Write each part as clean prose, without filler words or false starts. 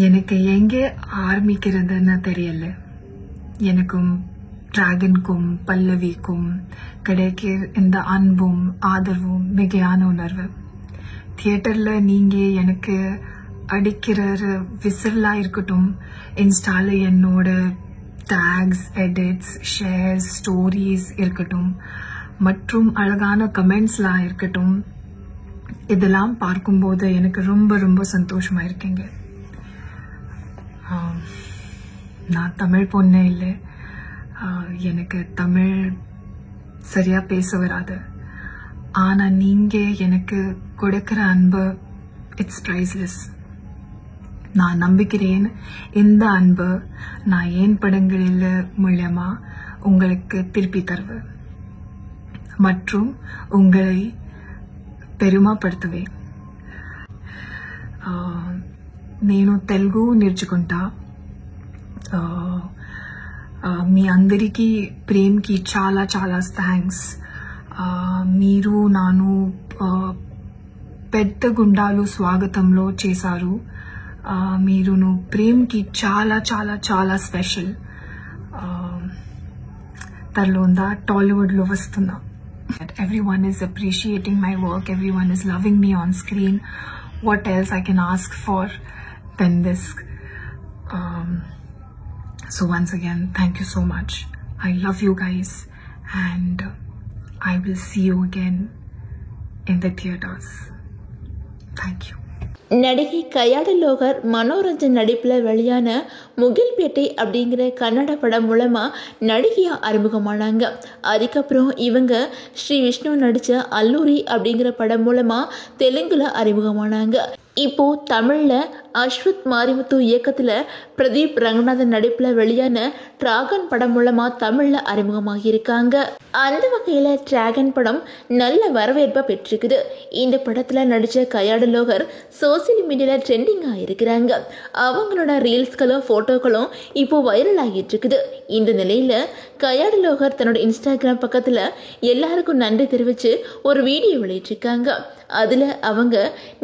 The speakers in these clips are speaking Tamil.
எனக்கு எங்கே ஆரம்பிக்கிறதுன்னு தெரியல. எனக்கும் டிராகனுக்கும் பல்லவிக்கும் கிடைக்கிற இந்த அன்பும் ஆதரவும் மிகையான உணர்வு. தியேட்டர்ல நீங்க எனக்கு அடிக்கிற விசிலா இருக்கட்டும், இன்ஸ்டால என்னோட டேக்ஸ், எடிட்ஸ், ஷேர்ஸ், ஸ்டோரிஸ் இருக்கட்டும், மற்றும் அழகான கமெண்ட்ஸ்லாம் இருக்கட்டும், இதெல்லாம் பார்க்கும்போது எனக்கு ரொம்ப ரொம்ப சந்தோஷமா இருக்கீங்க. நான் தமிழ் பொண்ணே இல்லை, எனக்கு தமிழ் சரியா பேச வராது. ஆனா நீங்க எனக்கு கொடுக்கிற அன்பு இட்ஸ் பிரைஸ்லெஸ். நான் நம்பிக்கிறேன் இந்த அன்பு நான் ஏன் படங்களில் மூலமா உங்களுக்கு திருப்பி தருவேன் மற்றும் உங்களை பெருமைப்படுத்துவேன். నేను తెలుగు నేర్చుకుంటా. మీ అందరికీ ప్రేమ్కి చాలా చాలా థ్యాంక్స్. మీరు నాను పెద్ద గుండాలు స్వాగతంలో చేశారు. మీరును ప్రేమ్కి చాలా చాలా చాలా స్పెషల్. తర్లోందా టాలీవుడ్లో వస్తున్నా. Everyone is appreciating my work. Everyone is loving me on screen. What else I can ask for than this? So once again, thank you so much. I love you guys, and I will see you again in the theaters. Thank you. நடிகை கயாடு லோகர் மனோரஞ்சன் நடிப்பில் வெளியான முகில்பேட்டை அப்படிங்கிற கன்னட படம் மூலமாக நடிகையாக அறிமுகமானாங்க. அதுக்கப்புறம் இவங்க ஸ்ரீ விஷ்ணு நடித்த அல்லூரி அப்படிங்கிற படம் மூலமாக தெலுங்குல அறிமுகமானாங்க. இப்போது தமிழில் அஸ்வத் மாரிமுத்து இயக்கத்தில் பிரதீப் ரங்கநாதன் நடிப்பில் வெளியான டிராகன் படம் மூலமாக தமிழில் அறிமுகமாகியிருக்காங்க. அந்த வகையில் டிராகன் படம் நல்ல வரவேற்பை பெற்றிருக்குது. இந்த படத்தில் நடித்த கயாடு லோகர் சோசியல் மீடியாவில் ட்ரெண்டிங்காக இருக்கிறாங்க. அவங்களோட ரீல்ஸ்களும் ஃபோட்டோக்களும் இப்போ வைரல் ஆகிட்டு இருக்குது. இந்த நிலையில் கயாடு லோகர் தன்னோட இன்ஸ்டாகிராம் பக்கத்தில் எல்லாருக்கும் நன்றி தெரிவித்து ஒரு வீடியோ வெளியிட்டிருக்காங்க. அதில் அவங்க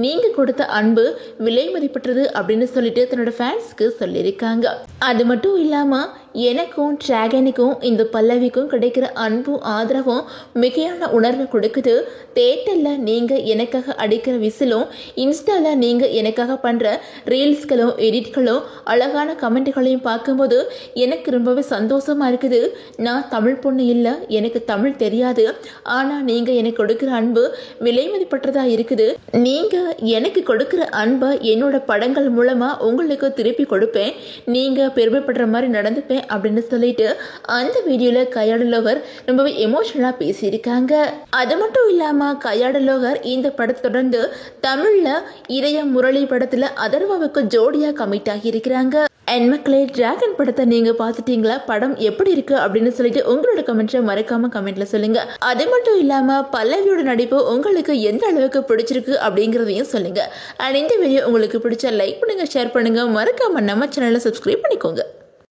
நீங்கள் கொடுத்த அன்பு விலை மதிப்பற்றது அப்படின்னு சொல்லிட்டு தன்னோட ஃபேன்ஸ்க்கு சொல்லியிருக்காங்க. அது மட்டும் இல்லாமல் எனக்கும் டிராகனுக்கும் இந்த பல்லவிக்கும் கிடைக்கிற அன்பும் ஆதரவும் மிகையான உணர்வை கொடுக்குது. தேட்டரில் நீங்கள் எனக்காக அடிக்கிற விசிலும், இன்ஸ்டாவில் நீங்கள் எனக்காக பண்ணுற ரீல்ஸ்களும் எடிட்களும் அழகான கமெண்ட்டுகளையும் பார்க்கும்போது எனக்கு ரொம்பவே சந்தோஷமாக இருக்குது. நான் தமிழ் பொண்ணு இல்லை, எனக்கு தமிழ் தெரியாது. ஆனால் நீங்கள் எனக்கு கொடுக்குற அன்பு விலை மதிப்பற்றதாக இருக்குது. நீங்கள் எனக்கு கொடுக்குற அன்பை என்னோட படங்கள் மூலமாக உங்களுக்கு திருப்பி கொடுப்பேன். நீங்கள் பெருமைப்படுற மாதிரி நடந்துப்பேன் அப்படின்னு சொல்லிட்டு அந்த வீடியோவில் கயாடு லோகர் ரொம்பவே எமோஷனலாக பேசியிருக்காங்க. அது மட்டும் இல்லாமல் கயாடு லோகர் இந்த படத்தை தொடர்ந்து தமிழில் இதய முரளி படத்தில் அதர்வாவுக்கு ஜோடியாக கமிட் ஆகியிருக்கிறாங்க. அண்ட் மக்களே, டிராகன் படத்தை நீங்கள் பார்த்துட்டீங்களா? படம் எப்படி இருக்குது அப்படின்னு சொல்லிட்டு உங்களோட கமெண்ட்ஸை மறக்காமல் கமெண்ட்டில் சொல்லுங்கள். அது மட்டும் இல்லாமல் பல்லவியோட நடிப்பு உங்களுக்கு எந்த அளவுக்கு பிடிச்சிருக்கு அப்படிங்கிறதையும் சொல்லுங்கள். அண்ட் இந்த வீடியோ உங்களுக்கு பிடிச்சா லைக் பண்ணுங்கள், ஷேர் பண்ணுங்கள், மறக்காமல் நம்ம சேனலை சப்ஸ்கிரைப் பண்ணிக்கோங்க.